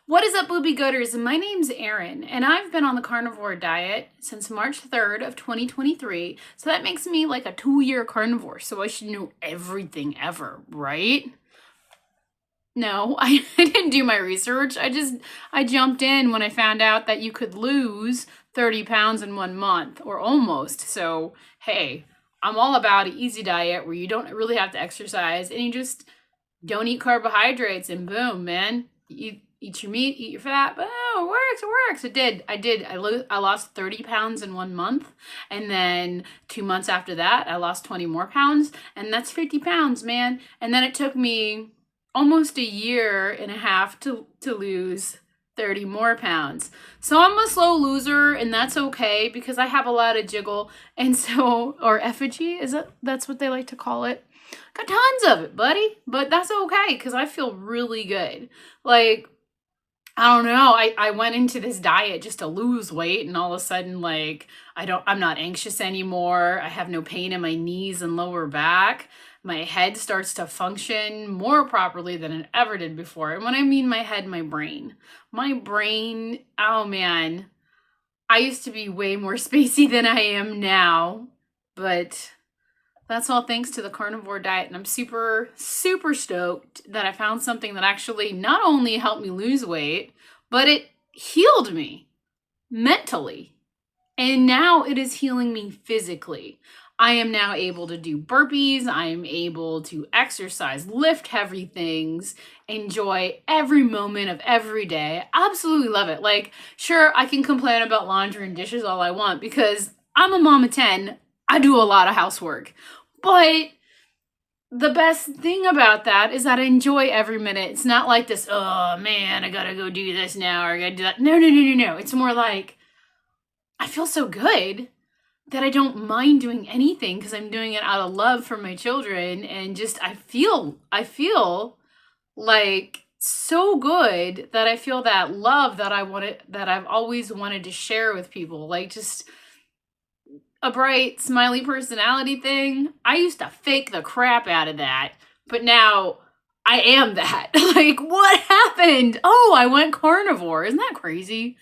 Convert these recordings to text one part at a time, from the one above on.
What is up, Boobie Goaters? My name's Erin, and I've been on the carnivore diet since March 3rd of 2023, so that makes me like a 2-year carnivore, so I should know everything ever, right? No, I didn't do my research. I jumped in when I found out that you could lose 30 pounds in 1 month, or almost, so hey, I'm all about an easy diet where you don't really have to exercise, and you just don't eat carbohydrates, and boom, man. Eat your meat, eat your fat. Oh, it works, it works. It did. I lost 30 pounds in 1 month. And then 2 months after that, I lost 20 more pounds. And that's 50 pounds, man. And then it took me almost a year and a half to lose 30 more pounds. So I'm a slow loser, and that's okay because I have a lot of jiggle. And so, or effigy, that's what they like to call it. Got tons of it, buddy. But that's okay because I feel really good. Like, I don't know. I went into this diet just to lose weight, and all of a sudden, like, I'm not anxious anymore. I have no pain in my knees and lower back. My head starts to function more properly than it ever did before. And when I mean my head, my brain. My brain, oh man. I used to be way more spacey than I am now, but that's all thanks to the carnivore diet, and I'm super, super stoked that I found something that actually not only helped me lose weight, but it healed me mentally. And now it is healing me physically. I am now able to do burpees. I am able to exercise, lift heavy things, enjoy every moment of every day. Absolutely love it. Like, sure, I can complain about laundry and dishes all I want because I'm a mom of 10. I do a lot of housework. But the best thing about that is that I enjoy every minute. It's not like this, oh man, I gotta go do this now or I gotta do that. No. It's more like I feel so good that I don't mind doing anything because I'm doing it out of love for my children, and just I feel like so good that I feel that love that I've always wanted to share with people. Like, just a bright, smiley personality thing. I used to fake the crap out of that, but now I am that. Like, what happened? Oh, I went carnivore. Isn't that crazy?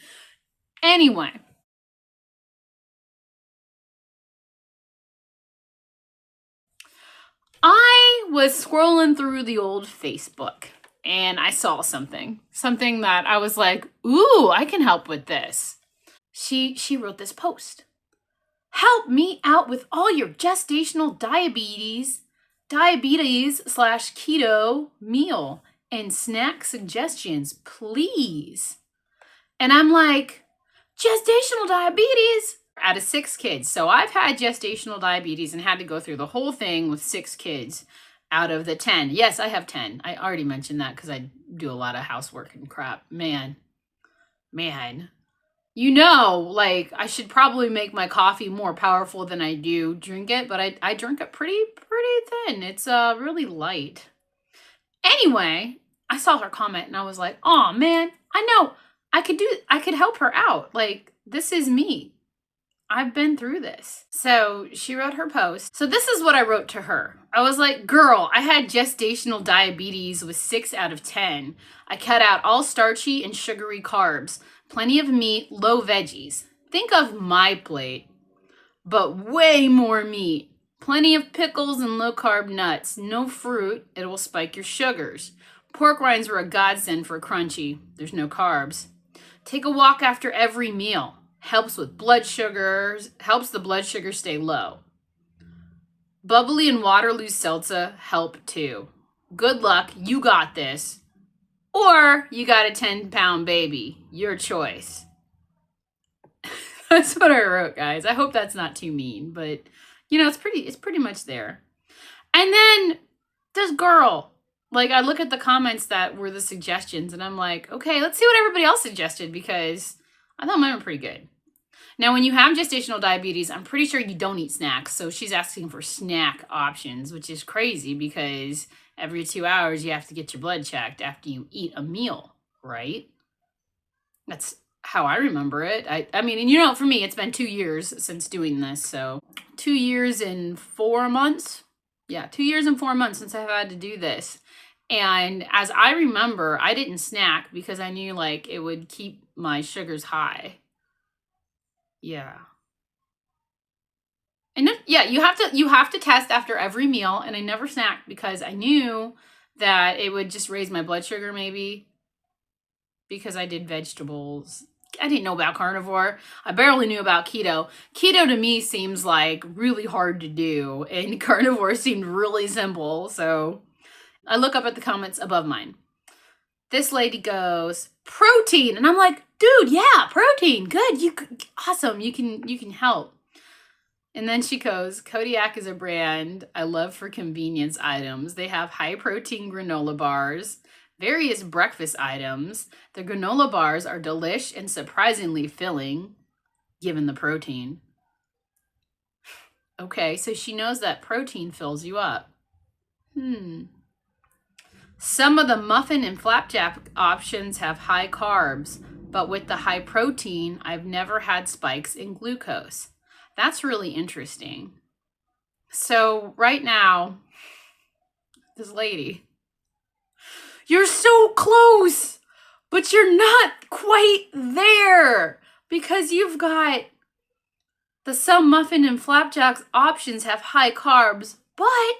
Anyway. I was scrolling through the old Facebook, and I saw something that I was like, ooh, I can help with this. She wrote this post. Help me out with all your gestational diabetes / keto meal and snack suggestions, please. And I'm like, gestational diabetes? Out of 6 kids. So I've had gestational diabetes and had to go through the whole thing with 6 kids out of the 10. Yes, I have 10. I already mentioned that because I do a lot of housework and crap. Man. You know, like, I should probably make my coffee more powerful than I do drink it, but I drink it pretty thin. It's really light. Anyway, I saw her comment and I was like, oh man, I know I could help her out. Like, this is me. I've been through this. So she wrote her post. So this is what I wrote to her. I was like, girl, I had gestational diabetes with 6 out of 10. I cut out all starchy and sugary carbs. Plenty of meat, low veggies. Think of my plate, but way more meat. Plenty of pickles and low-carb nuts. No fruit. It will spike your sugars. Pork rinds were a godsend for crunchy. There's no carbs. Take a walk after every meal. Helps with blood sugars. Helps the blood sugar stay low. Bubbly and Waterloo seltzer help too. Good luck. You got this. Or you got a 10-pound baby. Your choice. That's what I wrote, guys. I hope that's not too mean, but you know, it's pretty much there. And then this girl, like, I look at the comments that were the suggestions and I'm like, okay, let's see what everybody else suggested because I thought mine were pretty good. Now, when you have gestational diabetes, I'm pretty sure you don't eat snacks. So she's asking for snack options, which is crazy because every 2 hours you have to get your blood checked after you eat a meal, right? That's how I remember it. I mean, and you know, for me, it's been 2 years since doing this. So 2 years and 4 months. Yeah, 2 years and 4 months since I've had to do this. And as I remember, I didn't snack because I knew like it would keep my sugars high. Yeah. And then, yeah, you have to test after every meal, and I never snacked because I knew that it would just raise my blood sugar maybe because I did vegetables. I didn't know about carnivore. I barely knew about keto. Keto to me seems like really hard to do, and carnivore seemed really simple. So I look up at the comments above mine. This lady goes, protein. And I'm like, dude, yeah, protein. Good. Awesome. You can help. And then she goes, Kodiak is a brand I love for convenience items. They have high protein granola bars, various breakfast items. The granola bars are delish and surprisingly filling, given the protein. Okay, so she knows that protein fills you up. Some of the muffin and flapjack options have high carbs, but with the high protein, I've never had spikes in glucose. That's really interesting. So right now, this lady, you're so close, but you're not quite there because you've got the some muffin and flapjacks options have high carbs, but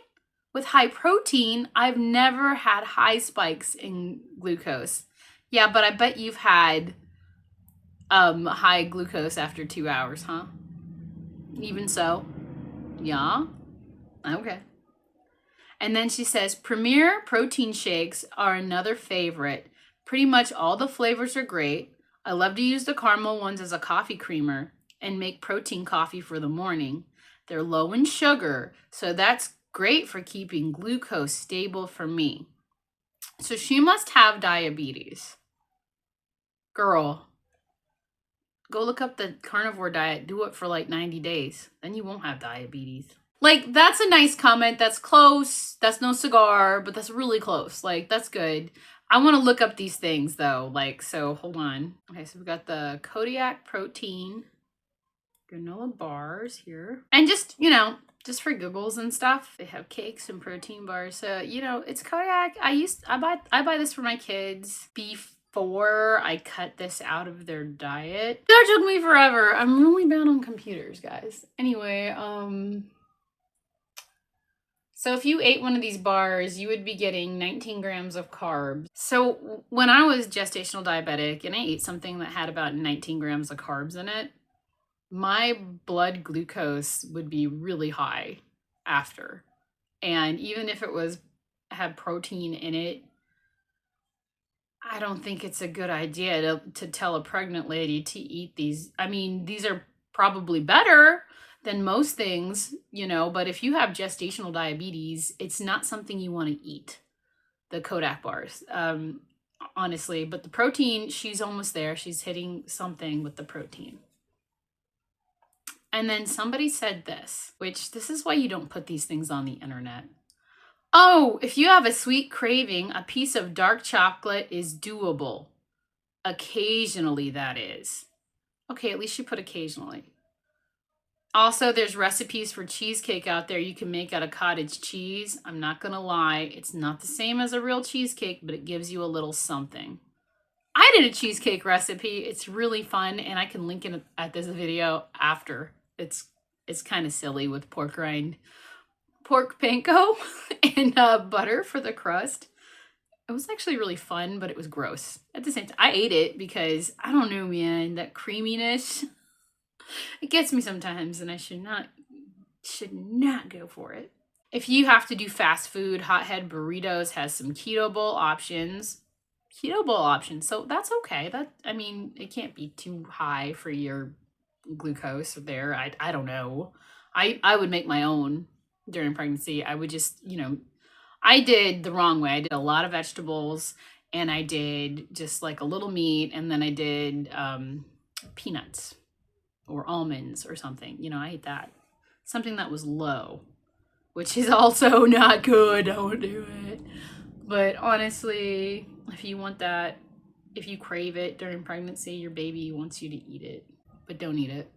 with high protein, I've never had high spikes in glucose. Yeah, but I bet you've had high glucose after 2 hours, huh? Even so. Yeah. Okay. And then she says, Premier protein shakes are another favorite. Pretty much all the flavors are great. I love to use the caramel ones as a coffee creamer and make protein coffee for the morning. They're low in sugar, so that's great for keeping glucose stable for me. So she must have diabetes. Girl, go look up the carnivore diet. Do it for like 90 days. Then you won't have diabetes. Like, that's a nice comment. That's close. That's no cigar, but that's really close. Like, that's good. I want to look up these things, though. Like, so, hold on. Okay, so we've got the Kodiak protein granola bars here. And just, you know, just for giggles and stuff, they have cakes and protein bars. So, you know, it's Kodiak. I buy this for my kids before I cut this out of their diet. That took me forever. I'm really bad on computers, guys. Anyway, so if you ate one of these bars, you would be getting 19 grams of carbs. So when I was gestational diabetic and I ate something that had about 19 grams of carbs in it, my blood glucose would be really high after. And even if it had protein in it, I don't think it's a good idea to tell a pregnant lady to eat these. I mean, these are probably better than most things, you know, but if you have gestational diabetes, it's not something you want to eat, the Kodak bars, honestly. But the protein, she's almost there. She's hitting something with the protein. And then somebody said this, which this is why you don't put these things on the internet. Oh, if you have a sweet craving, a piece of dark chocolate is doable. Occasionally, that is. Okay, at least you put occasionally. Also, there's recipes for cheesecake out there you can make out of cottage cheese. I'm not going to lie. It's not the same as a real cheesecake, but it gives you a little something. I did a cheesecake recipe. It's really fun, and I can link it at this video after. It's kind of silly with pork rind, pork panko, and butter for the crust. It was actually really fun, but it was gross. At the same time, I ate it because, I don't know, man, that creaminess, it gets me sometimes, and I should not go for it. If you have to do fast food, Hothead Burritos has some keto bowl options. So that's okay. I mean, it can't be too high for your glucose there. I don't know. I would make my own during pregnancy. I would just, you know, I did the wrong way. I did a lot of vegetables, and I did just like a little meat, and then I did peanuts or almonds or something. You know, I ate that. Something that was low, which is also not good. Don't do it. But honestly, if you want that, if you crave it during pregnancy, your baby wants you to eat it, but don't eat it.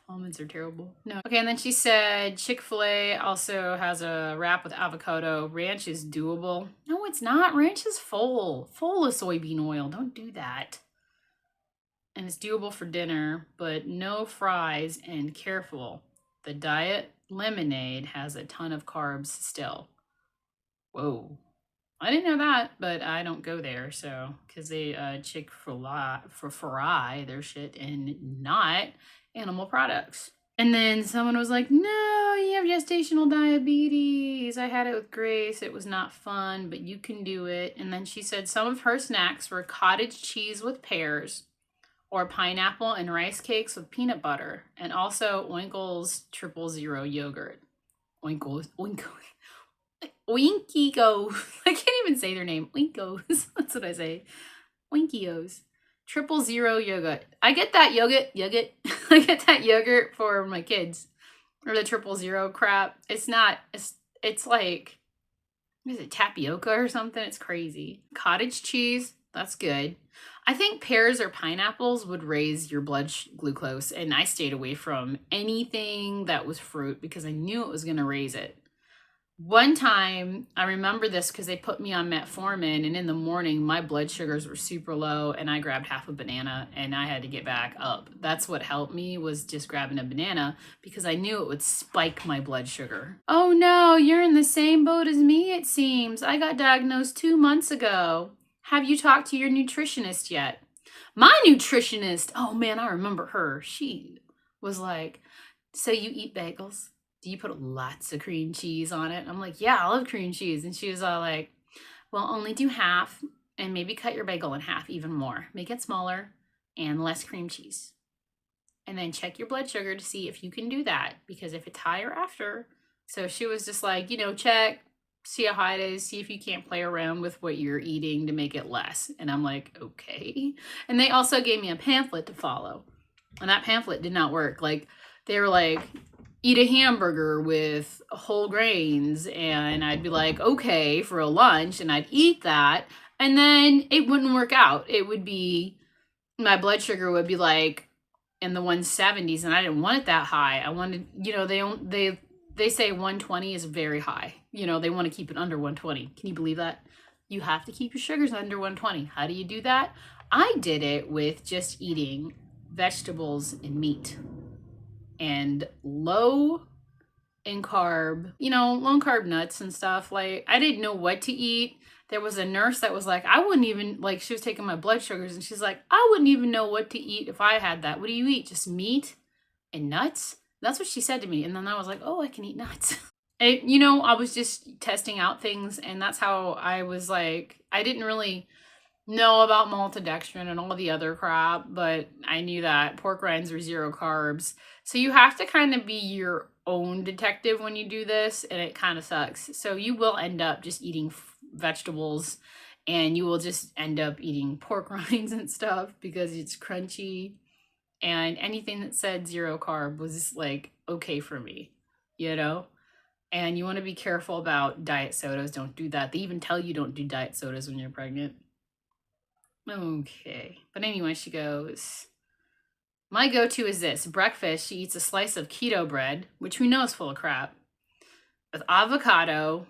Almonds are terrible. No. Okay, and then she said Chick-fil-A also has a wrap with avocado. Ranch is doable. No, it's not. Ranch is full of soybean oil. Don't do that. And it's doable for dinner, but no fries, and careful. The diet lemonade has a ton of carbs still. Whoa. I didn't know that, but I don't go there, so, because they Chick-fil-A their shit and not animal products. And then someone was like, no, you have gestational diabetes. I had it with Grace. It was not fun, but you can do it. And then she said some of her snacks were cottage cheese with pears or pineapple and rice cakes with peanut butter, and also Oinkle's 000 yogurt. Oinkle's. Oinkigo. I can't even say their name. Oinkos. That's what I say. Oinkios. 000 yogurt. I get that yogurt. I get that yogurt for my kids. Or the 000 crap. It's not, it's like, what is it, tapioca or something? It's crazy. Cottage cheese. That's good. I think pears or pineapples would raise your blood glucose, and I stayed away from anything that was fruit because I knew it was going to raise it. One time, I remember this because they put me on metformin, and in the morning, my blood sugars were super low, and I grabbed half a banana, and I had to get back up. That's what helped me, was just grabbing a banana, because I knew it would spike my blood sugar. Oh no, you're in the same boat as me, it seems. I got diagnosed 2 months ago. Have you talked to your nutritionist yet? My nutritionist, oh man, I remember her. She was like, so you eat bagels? Do you put lots of cream cheese on it? I'm like, yeah, I love cream cheese. And she was all like, well, only do half and maybe cut your bagel in half even more. Make it smaller and less cream cheese. And then check your blood sugar to see if you can do that, because if it's higher after. So she was just like, you know, check, see how high it is, see if you can't play around with what you're eating to make it less. And I'm like, okay. And they also gave me a pamphlet to follow. And that pamphlet did not work. Like, they were like, eat a hamburger with whole grains, and I'd be like, okay, for a lunch, and I'd eat that, and then it wouldn't work out. It would be, my blood sugar would be like in the 170s, and I didn't want it that high. I wanted, you know, they say 120 is very high. You know, they want to keep it under 120. Can you believe that? You have to keep your sugars under 120. How do you do that? I did it with just eating vegetables and meat. And low in carb, you know, low carb nuts and stuff. Like, I didn't know what to eat. There was a nurse that was like, I wouldn't even, like, she was taking my blood sugars, and she's like, I wouldn't even know what to eat if I had that. What do you eat? Just meat and nuts? That's what she said to me. And then I was like, oh, I can eat nuts. You know, I was just testing out things, and that's how I was like, I didn't really know about maltodextrin and all the other crap, but I knew that pork rinds are 0 carbs. So you have to kind of be your own detective when you do this, and it kind of sucks. So you will end up just eating vegetables, and you will just end up eating pork rinds and stuff because it's crunchy, and anything that said 0 carb was like okay for me, you know? And you want to be careful about diet sodas. Don't do that. They even tell you don't do diet sodas when you're pregnant. Okay, but anyway, she goes, my go-to is this. Breakfast, she eats a slice of keto bread, which we know is full of crap, with avocado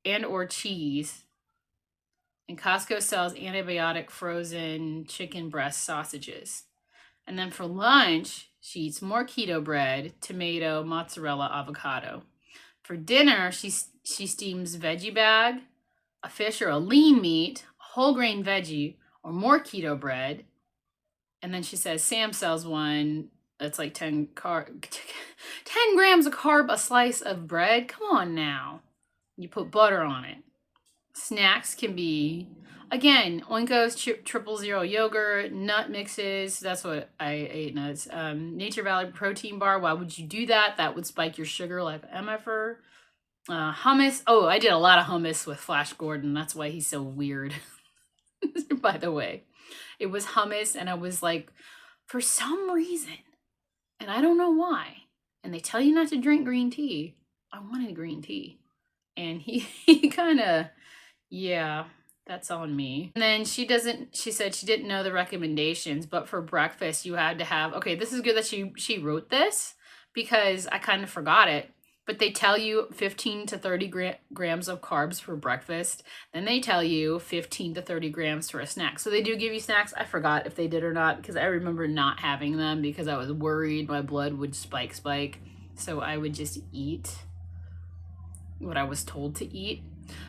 and or cheese. And Costco sells antibiotic frozen chicken breast sausages. And then for lunch, she eats more keto bread, tomato, mozzarella, avocado. For dinner, she steams veggie bag, a fish or a lean meat, whole grain veggie, or more keto bread. And then she says Sam sells one that's like 10 grams of carb a slice of bread. Come on now. You put butter on it. Snacks can be, again, Oinko's 000 yogurt, nut mixes. That's what I ate, nuts. Nature Valley protein bar. Why would you do that? That would spike your sugar like MFR. Hummus. Oh, I did a lot of hummus with Flash Gordon. That's why he's so weird. By the way, it was hummus, and I was like, for some reason, and I don't know why, and they tell you not to drink green tea, I wanted green tea. And he kind of, yeah, That's on me. And then she said she didn't know the recommendations, but for breakfast you had to have, okay, this is good that she wrote this because I kind of forgot it. But they tell you 15 to 30 grams of carbs for breakfast. Then they tell you 15 to 30 grams for a snack. So they do give you snacks. I forgot if they did or not because I remember not having them because I was worried my blood would spike. So I would just eat what I was told to eat.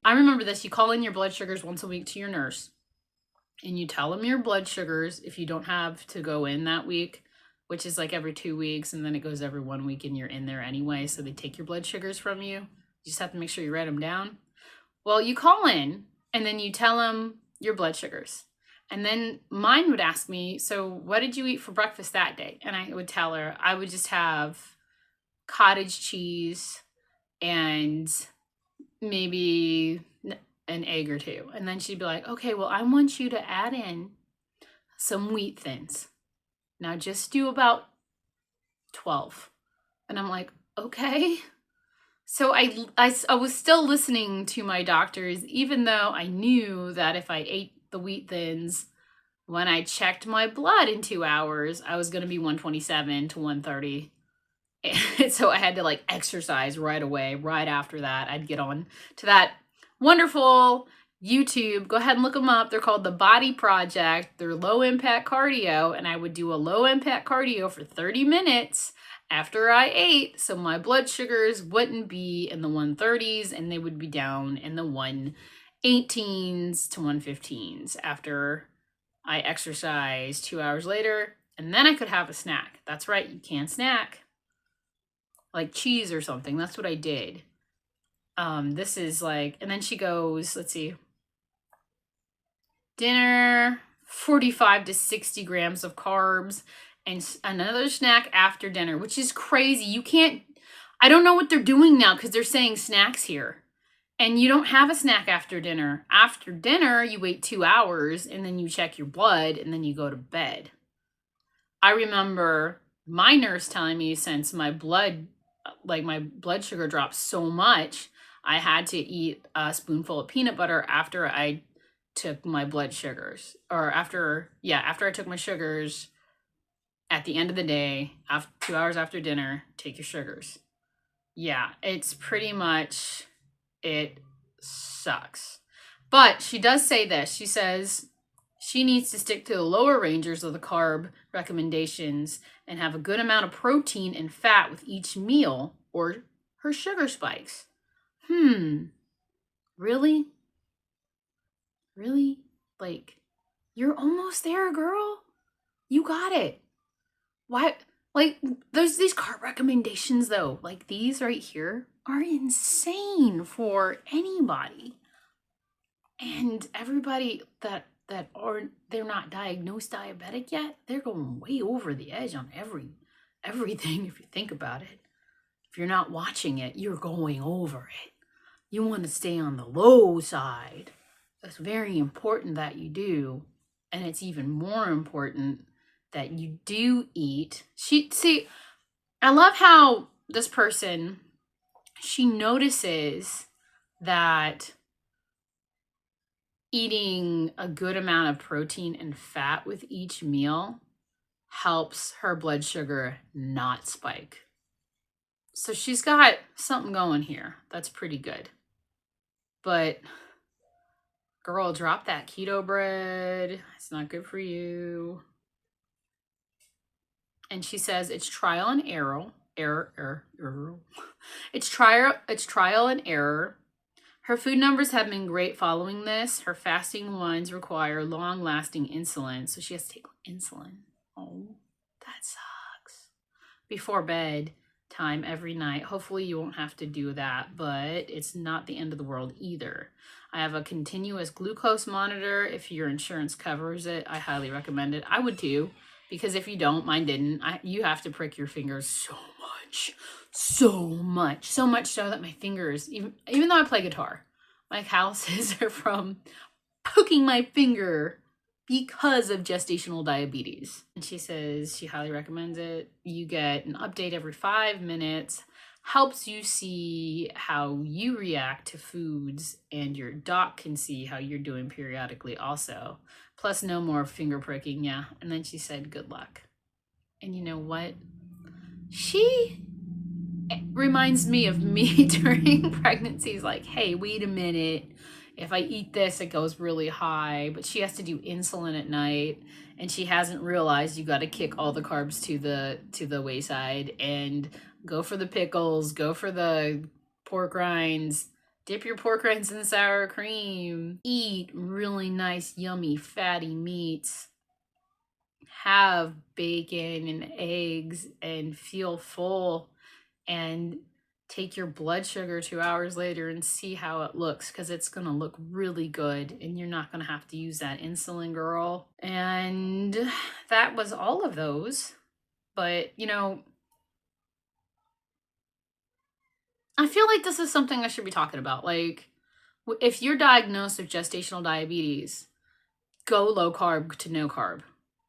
I remember this. You call in your blood sugars once a week to your nurse. And you tell them your blood sugars if you don't have to go in that week, which is like every 2 weeks, and then it goes every 1 week and you're in there anyway, so they take your blood sugars from you. You just have to make sure you write them down. Well, you call in and then you tell them your blood sugars. And then mine would ask me, so what did you eat for breakfast that day? And I would tell her I would just have cottage cheese and maybe an egg or two. And then she'd be like, okay, well, I want you to add in some wheat thins. Now just do about 12. And I'm like, okay. So I was still listening to my doctors, even though I knew that if I ate the wheat thins, when I checked my blood in 2 hours, I was going to be 127 to 130. And so I had to like exercise right away. Right after that, I'd get on to that wonderful YouTube. Go ahead and look them up. They're called The Body Project. They're low impact cardio, and I would do a low impact cardio for 30 minutes after I ate, so my blood sugars wouldn't be in the 130s and they would be down in the 118s to 115s after I exercised 2 hours later. And then I could have a snack. That's right, you can snack. Like cheese or something. That's what I did. This is like, and then she goes, let's see. Dinner, 45 to 60 grams of carbs, and another snack after dinner, which is crazy. You can't, I don't know what they're doing now because they're saying snacks here. And you don't have a snack after dinner. After dinner, you wait 2 hours and then you check your blood and then you go to bed. I remember my nurse telling me since my blood sugar dropped so much, I had to eat a spoonful of peanut butter after I took my blood sugars, or after I took my sugars at the end of the day, after 2 hours after dinner, take your sugars. Yeah, it's pretty much, it sucks. But she does say this. She says she needs to stick to the lower ranges of the carb recommendations and have a good amount of protein and fat with each meal or her sugar spikes. Really? Really? Like, you're almost there, girl. You got it. Why? Like, there's these carb recommendations, though. Like, these right here are insane for anybody. And everybody that they're not diagnosed diabetic yet, they're going way over the edge on everything if you think about it. If you're not watching it, you're going over it. You want to stay on the low side. It's very important that you do. And it's even more important that you do eat. I love how this person, she notices that eating a good amount of protein and fat with each meal helps her blood sugar not spike. So she's got something going here. That's pretty good. But girl, drop that keto bread. It's not good for you. And she says it's trial and error. It's trial and error. Her food numbers have been great following this. Her fasting ones require long-lasting insulin, so she has to take insulin. Oh, that sucks. Before bed time every night. Hopefully you won't have to do that, but it's not the end of the world either. I have a continuous glucose monitor. If your insurance covers it, I highly recommend it. I would too, because if you don't, mine didn't. You have to prick your fingers so much so that my fingers, even though I play guitar, my calluses are from poking my finger because of gestational diabetes. And she says she highly recommends it. You get an update every 5 minutes. helps you see how you react to foods, and your doc can see how you're doing periodically also. Plus no more finger pricking, yeah. And then she said, good luck. And you know what? She reminds me of me during pregnancies, like, hey, wait a minute. If I eat this, it goes really high, but she has to do insulin at night, and she hasn't realized you got to kick all the carbs to the wayside and go for the pickles, go for the pork rinds, dip your pork rinds in sour cream, eat really nice, yummy, fatty meats, have bacon and eggs, and feel full, and take your blood sugar 2 hours later and see how it looks, because it's going to look really good and you're not going to have to use that insulin, girl. And that was all of those. But, you know, I feel like this is something I should be talking about. Like, if you're diagnosed with gestational diabetes, go low carb to no carb.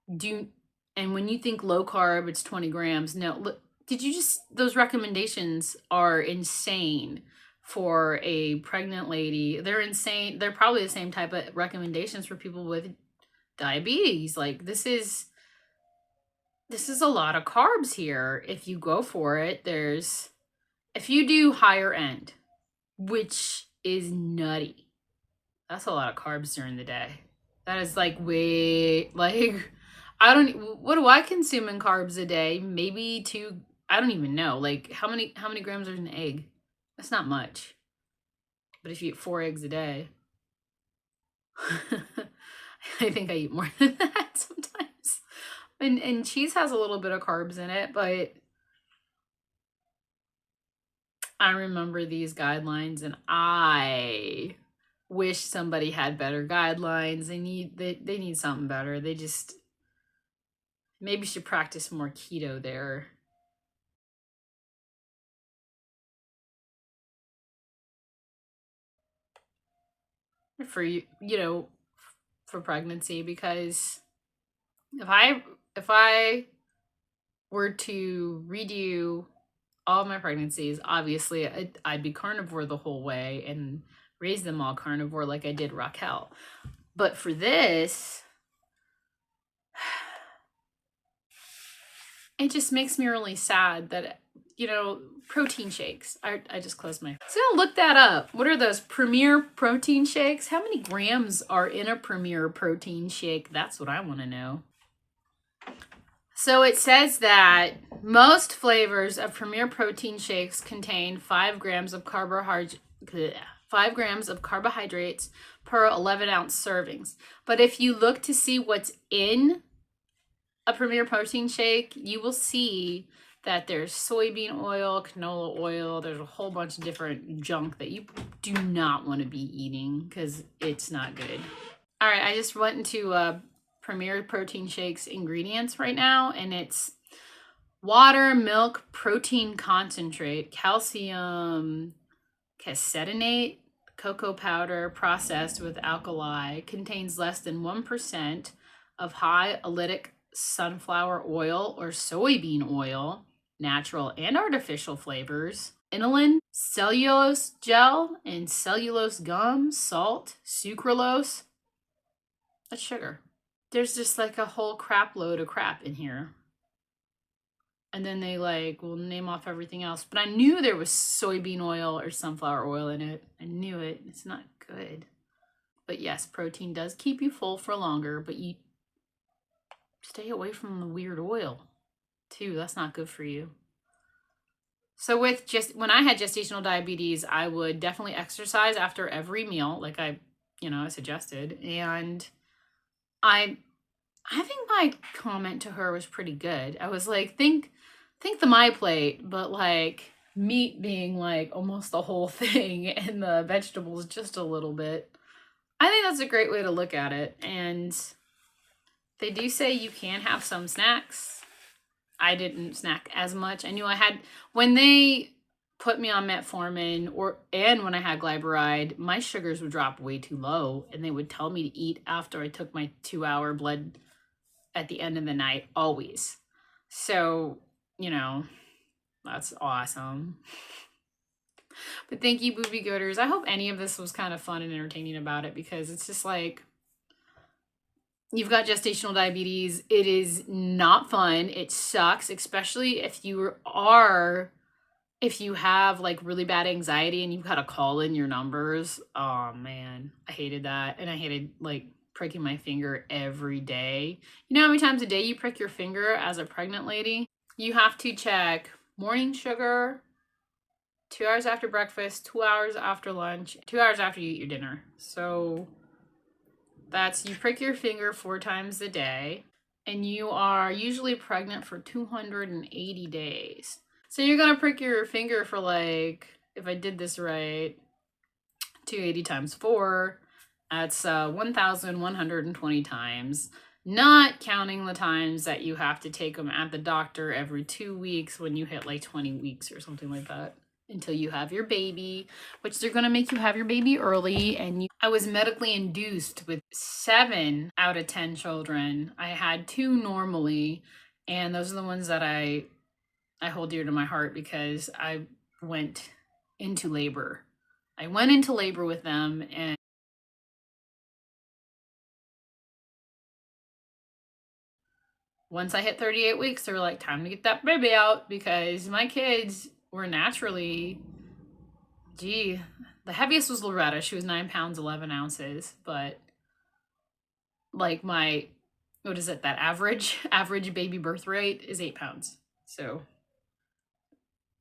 And when you think low carb, it's 20 grams. No, look, those recommendations are insane for a pregnant lady. They're insane. They're probably the same type of recommendations for people with diabetes. Like, this is a lot of carbs here. If you go for it, if you do higher end, which is nutty, that's a lot of carbs during the day. That is like way, like, what do I consume in carbs a day? Maybe 2, I don't even know. Like, how many grams are in an egg? That's not much. But if you eat 4 eggs a day, I think I eat more than that sometimes. And cheese has a little bit of carbs in it, but I remember these guidelines, and I wish somebody had better guidelines. They need something better. They just maybe should practice more keto there. For for pregnancy, because if I were to redo all my pregnancies, obviously I'd be carnivore the whole way and raise them all carnivore like I did Raquel. But for this, it just makes me really sad that, protein shakes. I just closed my... So I'll look that up. What are those Premier protein shakes? How many grams are in a Premier protein shake? That's what I want to know. So it says that most flavors of Premier protein shakes contain 5 grams of carbohydrates per 11-ounce servings. But if you look to see what's in a Premier protein shake, you will see that there's soybean oil, canola oil. There's a whole bunch of different junk that you do not want to be eating because it's not good. All right, I just went into Premier protein shakes ingredients right now, and it's water, milk, protein concentrate, calcium caseinate, cocoa powder processed with alkali, contains less than 1% of high oleic sunflower oil or soybean oil, natural and artificial flavors, inulin, cellulose gel, and cellulose gum, salt, sucralose. That's sugar. There's just like a whole crap load of crap in here. And then they will name off everything else. But I knew there was soybean oil or sunflower oil in it. I knew it. It's not good. But yes, protein does keep you full for longer, but you stay away from the weird oil too. That's not good for you. So when I had gestational diabetes, I would definitely exercise after every meal, like I suggested. And I think my comment to her was pretty good. I was like, think the my plate, but like meat being like almost the whole thing and the vegetables just a little bit. I think that's a great way to look at it. And they do say you can have some snacks. I didn't snack as much. I knew I had, when they put me on metformin and when I had glyburide, my sugars would drop way too low, and they would tell me to eat after I took my 2-hour blood at the end of the night, always. So, That's awesome. But thank you, Boobie Goaters. I hope any of this was kind of fun and entertaining about it, because it's just like, you've got gestational diabetes. It is not fun. It sucks, especially if you have like really bad anxiety and you've got to call in your numbers. Oh man, I hated that. And I hated like pricking my finger every day. You know how many times a day you prick your finger as a pregnant lady? You have to check morning sugar, 2 hours after breakfast, 2 hours after lunch, 2 hours after you eat your dinner. So that's, you prick your finger 4 times a day, and you are usually pregnant for 280 days. So you're gonna prick your finger for like, if I did this right, 280 times 4, that's 1,120 times, not counting the times that you have to take them at the doctor every 2 weeks when you hit like 20 weeks or something like that, until you have your baby, which they're going to make you have your baby early. And I was medically induced with 7 out of 10 children. I had 2 normally, and those are the ones that I hold dear to my heart, because I went into labor. I went into labor with them, and once I hit 38 weeks, they were like, time to get that baby out, because my kids were naturally, the heaviest was Loretta. She was 9 pounds, 11 ounces. But like my, what is it? That average baby birth rate is 8 pounds. So,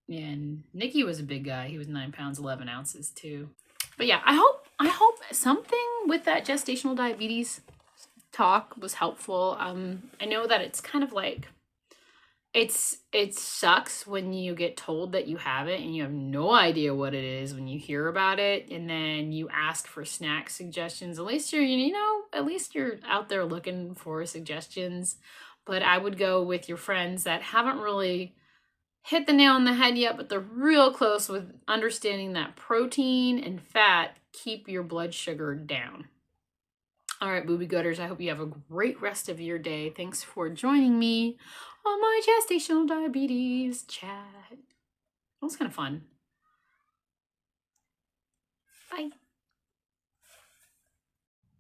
and Nikki was a big guy. He was 9 pounds, 11 ounces too. But yeah, I hope something with that gestational diabetes talk was helpful. I know that it's kind of like, it sucks when you get told that you have it and you have no idea what it is when you hear about it, and then you ask for snack suggestions. At least you're out there looking for suggestions. But I would go with your friends that haven't really hit the nail on the head yet, but they're real close with understanding that protein and fat keep your blood sugar down. All right, Boobie Goaters, I hope you have a great rest of your day. Thanks for joining me on my gestational diabetes chat. That was kind of fun. Bye.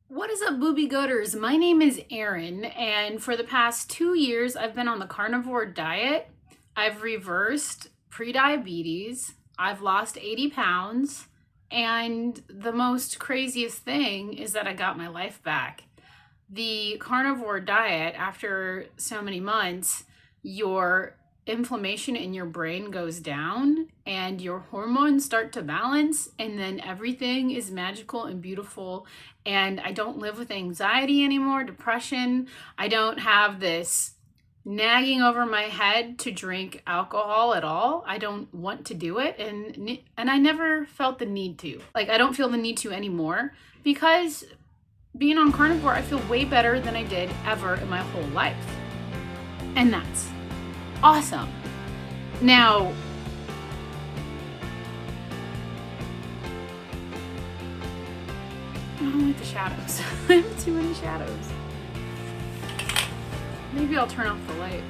What is up, Boobie Goaters? My name is Erin, and for the past 2 years, I've been on the carnivore diet. I've reversed prediabetes. I've lost 80 pounds. And the most craziest thing is that I got my life back. The carnivore diet, after so many months, your inflammation in your brain goes down and your hormones start to balance, and then everything is magical and beautiful. And I don't live with anxiety anymore, depression. I don't have this nagging over my head to drink alcohol at all. I don't want to do it, and I never felt the need to. Like, I don't feel the need to anymore, because being on carnivore, I feel way better than I did ever in my whole life. And that's awesome. Now, I don't like the shadows. I have too many shadows. Maybe I'll turn off the light.